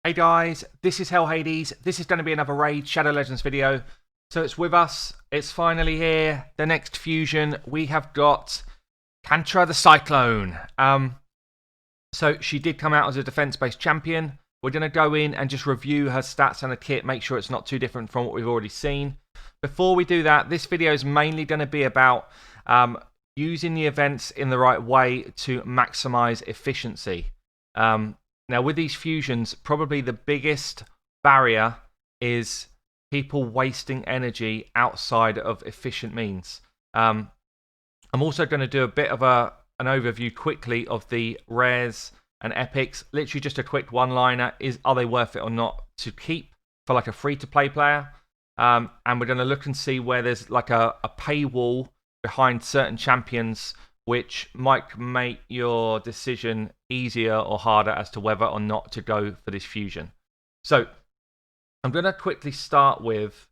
Hey guys, this is Hell Hades. This is going to be another Raid Shadow Legends video. So it's with us. It's finally here. The next fusion. We have got Kantra the Cyclone. So she did come out as a defense-based champion. We're going to go in and just review her stats and her kit, make sure it's not too different from what we've already seen. Before we do that, this video is mainly going to be about using the events in the right way to maximize efficiency. Now, with these fusions, probably the biggest barrier is people wasting energy outside of efficient means. I'm also going to do a bit of an overview quickly of the rares and epics. Literally just a quick one-liner. Are they worth it or not to keep for like a free-to-play player? And we're going to look and see where there's like a paywall behind certain champions, which might make your decision easier or harder as to whether or not to go for this fusion. So I'm going to quickly start with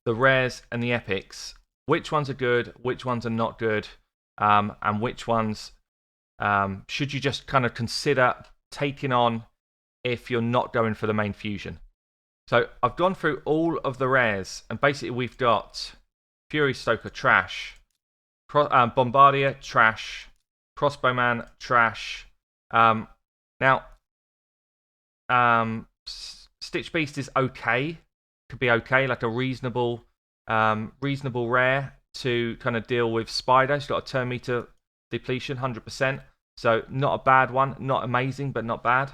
the rares and the epics. Which ones are good, which ones are not good, and which ones should you just kind of consider taking on if you're not going for the main fusion. So I've gone through all of the rares, and basically we've got Fury Stoker trash, Bombardier trash, Crossbowman trash. Now, Stitch Beast is okay. Could be okay, like a reasonable rare to kind of deal with Spider. She's got a turn meter depletion, 100%. So not a bad one. Not amazing, but not bad.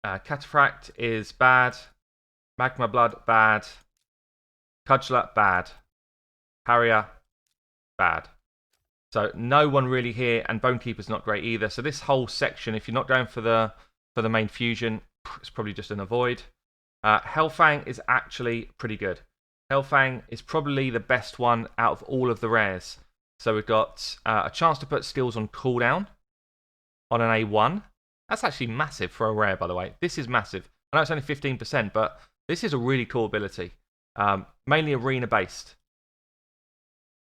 Cataphract is bad. Magma Blood, bad. Cudgeler, bad. Harrier, bad. So no one really here, and Bonekeeper's not great either. So this whole section, if you're not going for the main fusion, it's probably just an avoid. Hellfang is actually pretty good. Hellfang is probably the best one out of all of the rares. So we've got a chance to put skills on cooldown on an A1. That's actually massive for a rare, by the way. This is massive. I know it's only 15%, but this is a really cool ability. Mainly arena-based.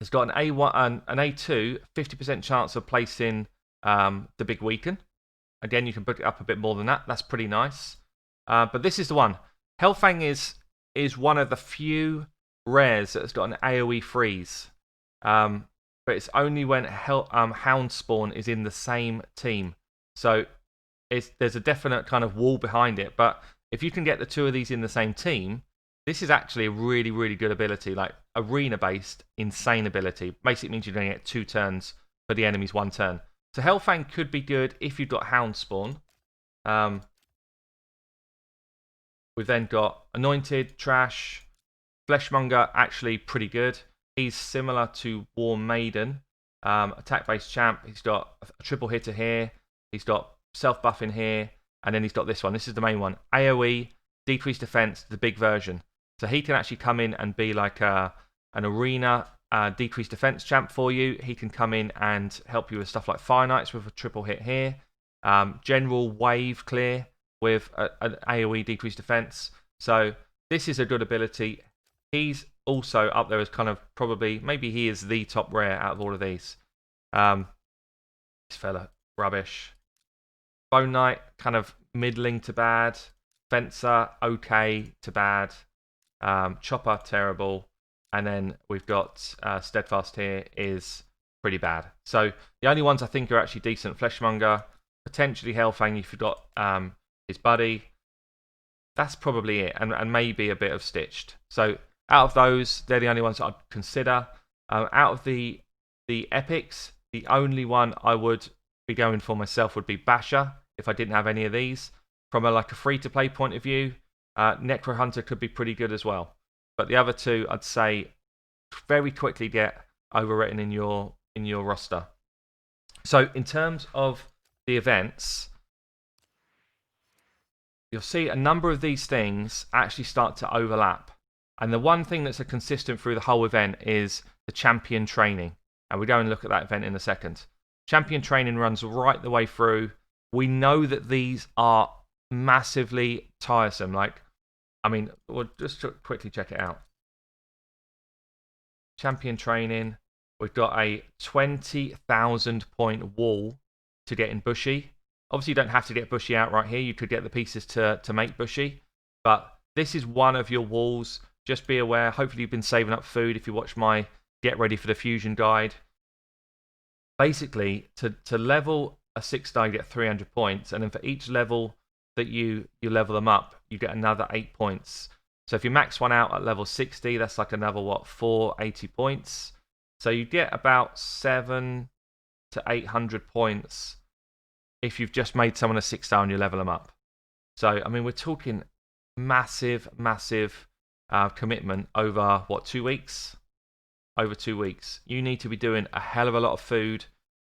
It's got an A1 an A2, 50% chance of placing the big weaken. Again, you can put it up a bit more than that. That's pretty nice. But this is the one. Hellfang is one of the few rares that's got an AoE freeze. But it's only when Hound Spawn is in the same team. So there's a definite kind of wall behind it. But if you can get the two of these in the same team, this is actually a really, really good ability. Like arena-based, insane ability. Basically means you're going to get 2 turns for the enemy's 1 turn. So Hellfang could be good if you've got Hound Spawn. We've then got Anointed, trash. Fleshmonger, actually pretty good. He's similar to War Maiden. Attack-based champ. He's got a triple hitter here. He's got self-buff in here. And then he's got this one. This is the main one. AoE, decreased defense, the big version. So he can actually come in and be like an arena decreased defense champ for you. He can come in and help you with stuff like Fire Knights with a triple hit here. General wave clear with an AoE decreased defense. So this is a good ability. He's also up there as kind of probably, maybe he is the top rare out of all of these. This fella, rubbish. Bone Knight, kind of middling to bad. Fencer, okay to bad. Chopper, terrible. And then we've got Steadfast here is pretty bad. So the only ones I think are actually decent, Fleshmonger, potentially Hellfang if you've got his buddy. That's probably it. And maybe a bit of Stitched. So out of those, they're the only ones that I'd consider. Out of the epics, the only one I would be going for myself would be Basher if I didn't have any of these. From a free-to-play point of view, Necro Hunter could be pretty good as well. But the other two, I'd say, very quickly get overwritten in your roster. So in terms of the events, you'll see a number of these things actually start to overlap. And the one thing that's a consistent through the whole event is the champion training. And we'll go and look at that event in a second. Champion training runs right the way through. We know that these are massively tiresome. We'll just quickly check it out. Champion training. We've got a 20,000 point wall to get in Bushy. Obviously, you don't have to get Bushy out right here. You could get the pieces to make Bushy. But this is one of your walls. Just be aware. Hopefully, you've been saving up food if you watch my Get Ready for the Fusion guide. Basically, to level a 6-star, you get 300 points. And then for each level that you level them up, you get another 8 points. So if you max one out at level 60, that's like another, 480 points. So you get about 700 to 800 points if you've just made someone a 6-star and you level them up. So, I mean, we're talking massive commitment over, 2 weeks? Over 2 weeks. You need to be doing a hell of a lot of food,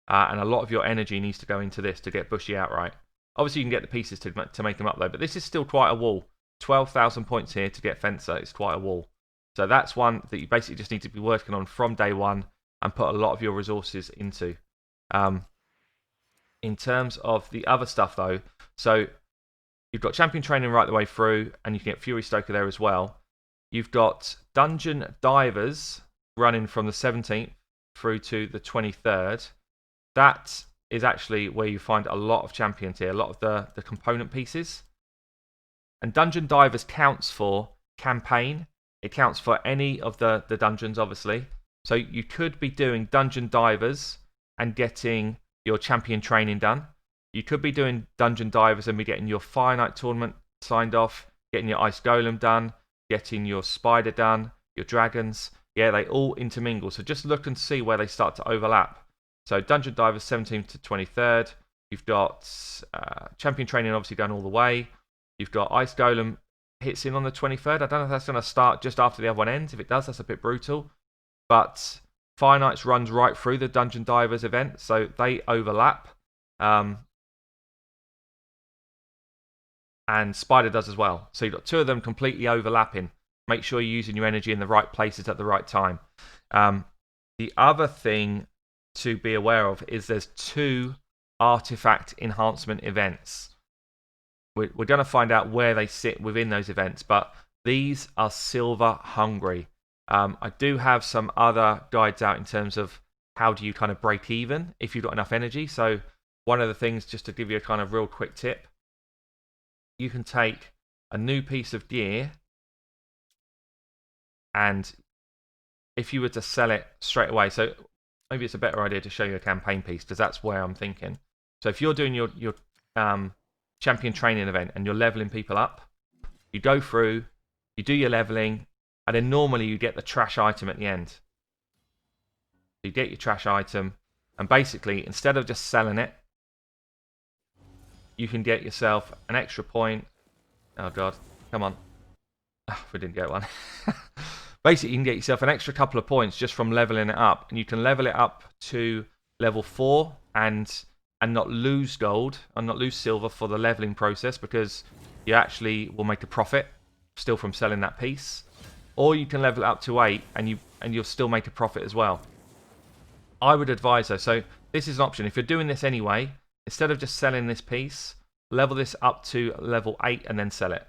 and a lot of your energy needs to go into this to get Bushy outright. Obviously, you can get the pieces to make them up, though, but this is still quite a wall. 12,000 points here to get Fencer. It's quite a wall. So that's one that you basically just need to be working on from day one and put a lot of your resources into. In terms of the other stuff, though, so you've got champion training right the way through, and you can get Fury Stoker there as well. You've got Dungeon Divers running from the 17th through to the 23rd. That is actually where you find a lot of champions here, a lot of the component pieces. And Dungeon Divers counts for campaign. It counts for any of the dungeons, obviously. So you could be doing Dungeon Divers and getting your champion training done. You could be doing Dungeon Divers and be getting your Fire Knight tournament signed off, getting your Ice Golem done, getting your Spider done, your Dragons. Yeah, they all intermingle. So just look and see where they start to overlap. So Dungeon Divers 17th to 23rd. You've got champion training obviously done all the way. You've got Ice Golem hits in on the 23rd. I don't know if that's going to start just after the other one ends. If it does, that's a bit brutal. But Fire Knights runs right through the Dungeon Divers event, so they overlap. And Spider does as well. So you've got two of them completely overlapping. Make sure you're using your energy in the right places at the right time. The other thing to be aware of is there's 2 artifact enhancement events. We're going to find out where they sit within those events, but these are silver hungry. I do have some other guides out in terms of how do you kind of break even if you've got enough energy. So one of the things, just to give you a kind of real quick tip, you can take a new piece of gear, and if you were to sell it straight away, so maybe it's a better idea to show you a campaign piece, because that's where I'm thinking. So if you're doing your champion training event and you're leveling people up, you go through, you do your leveling, and then normally you get the trash item at the end. You get your trash item, and basically, instead of just selling it, you can get yourself an extra point. Oh god, come on. Oh, we didn't get one. Basically, you can get yourself an extra couple of points just from leveling it up, and you can level it up to level 4 and not lose gold and not lose silver for the leveling process, because you actually will make a profit still from selling that piece. Or you can level it up to 8 and you'll still make a profit as well. I would advise though, so this is an option. If you're doing this anyway, instead of just selling this piece, level this up to level 8 and then sell it.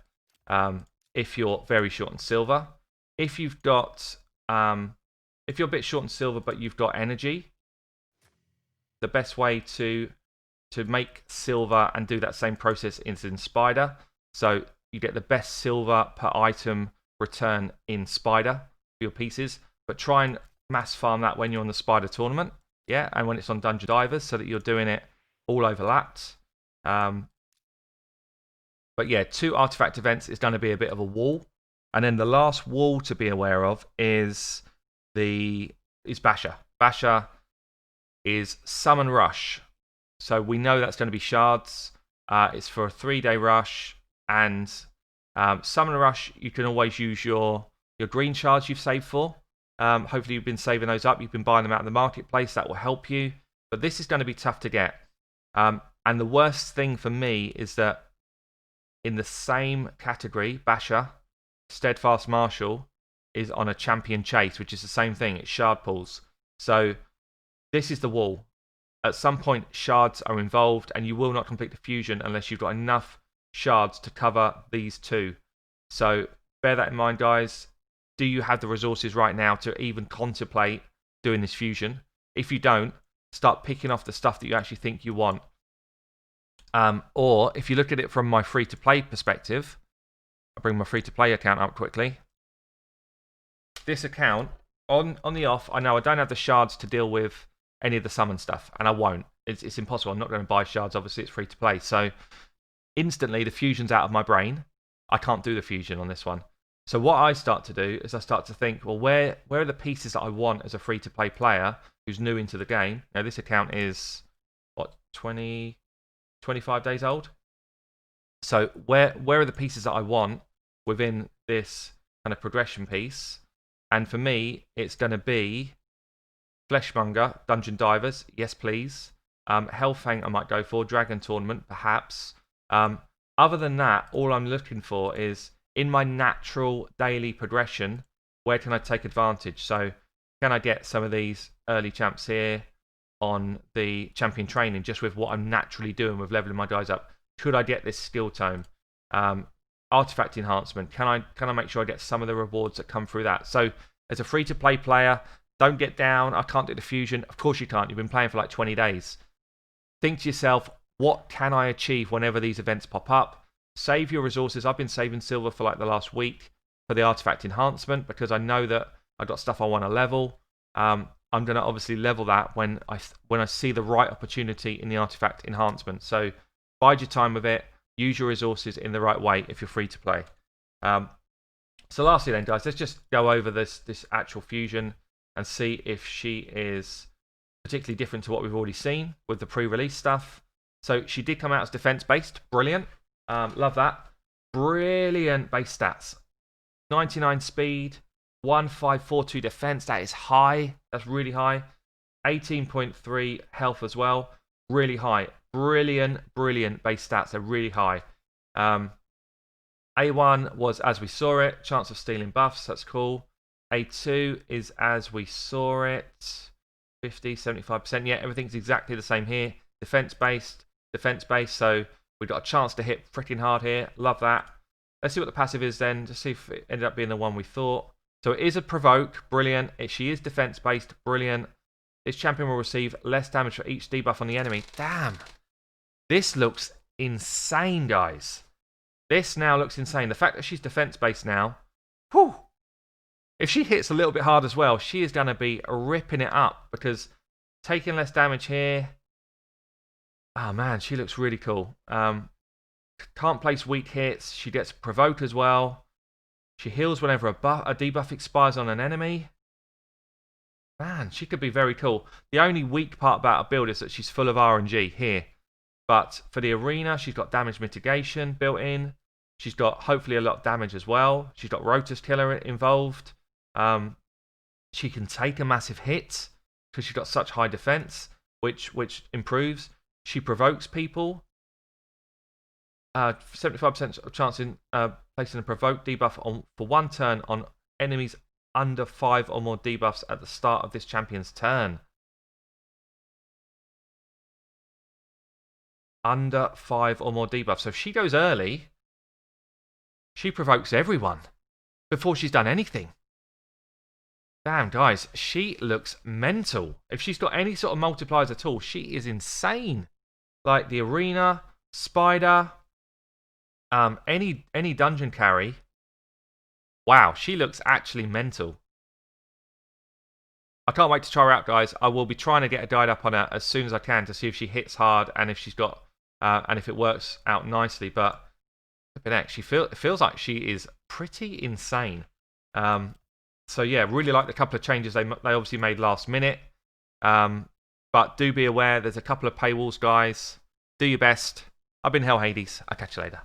If you're very short on silver. If you've got if you're a bit short on silver but you've got energy, the best way to make silver and do that same process is in Spider. So you get the best silver per item return in Spider for your pieces, but try and mass farm that when you're on the Spider tournament, yeah, and when it's on Dungeon Divers, so that you're doing it all overlapped. But yeah, 2 artifact events is going to be a bit of a wall, and then the last wall to be aware of is Basher. Basher is Summon Rush. So we know that's going to be shards. It's for a 3-day rush, and Summon Rush, you can always use your green shards you've saved for. Hopefully you've been saving those up. You've been buying them out of the marketplace. That will help you. But this is going to be tough to get. And the worst thing for me is that in the same category, Basher, Steadfast Marshal is on a champion chase, which is the same thing. It's shard pools. So this is the wall. At some point, shards are involved, and you will not complete the fusion unless you've got enough shards to cover these 2. So bear that in mind, guys. Do you have the resources right now to even contemplate doing this fusion? If you don't, start picking off the stuff that you actually think you want. Or if you look at it from my free-to-play perspective, I'll bring my free-to-play account up quickly. This account, on the off, I know I don't have the shards to deal with any of the summon stuff, and I won't. It's impossible. I'm not going to buy shards. Obviously, it's free-to-play. So instantly, the fusion's out of my brain. I can't do the fusion on this one. So what I start to do is I start to think, well, where are the pieces that I want as a free-to-play player who's new into the game? Now, this account is, what, 25 days old? So where are the pieces that I want within this kind of progression piece? And for me, it's going to be Fleshmonger, Dungeon Divers, yes please. Hellfang I might go for, Dragon Tournament perhaps. Other than that, all I'm looking for is, in my natural daily progression, where can I take advantage? So can I get some of these early champs here on the champion training, just with what I'm naturally doing with leveling my guys up? Could I get this skill tome? Artifact enhancement. Can I make sure I get some of the rewards that come through that? So as a free-to-play player, don't get down, I can't do the fusion. Of course you can't. You've been playing for like 20 days. Think to yourself, what can I achieve whenever these events pop up? Save your resources. I've been saving silver for like the last week for the artifact enhancement because I know that I've got stuff I want to level. I'm going to obviously level that when I see the right opportunity in the artifact enhancement. So bide your time with it. Use your resources in the right way if you're free to play. So lastly then, guys, let's just go over this actual fusion and see if she is particularly different to what we've already seen with the pre-release stuff. So she did come out as defense-based. Brilliant. Love that. Brilliant base stats. 99 speed, 1542 defense. That is high. That's really high. 18.3 health as well. Really high. Brilliant base stats. They're really high. A1 was as we saw it. Chance of stealing buffs. That's cool. A2 is as we saw it. 50, 75%. Yeah, everything's exactly the same here. Defense-based. So we got a chance to hit freaking hard here. Love that. Let's see what the passive is then, to see if it ended up being the one we thought. So it is a provoke. Brilliant. She is defense-based. Brilliant. This champion will receive less damage for each debuff on the enemy. Damn. This looks insane, guys. This now looks insane. The fact that she's defense-based now, whew. If she hits a little bit hard as well, she is going to be ripping it up because taking less damage here. Oh, man, she looks really cool. Can't place weak hits. She gets provoke as well. She heals whenever a debuff expires on an enemy. Man, she could be very cool. The only weak part about her build is that she's full of RNG here. But for the arena, she's got damage mitigation built in. She's got hopefully a lot of damage as well. She's got Rotus Killer involved. She can take a massive hit because she's got such high defense, which improves. She provokes people. 75% chance in placing a provoke debuff for one turn on enemies under 5 or more debuffs at the start of this champion's turn. Under 5 or more debuffs. So if she goes early, she provokes everyone before she's done anything. Damn, guys, she looks mental. If she's got any sort of multipliers at all, she is insane. Like the arena, spider, any dungeon carry. Wow, she looks actually mental. I can't wait to try her out, guys. I will be trying to get a guide up on her as soon as I can to see if she hits hard and if she's got and if it works out nicely. But it feels like she is pretty insane. So yeah, really like the couple of changes they obviously made last minute. But do be aware, there's a couple of paywalls, guys. Do your best. I've been Hell Hades. I'll catch you later.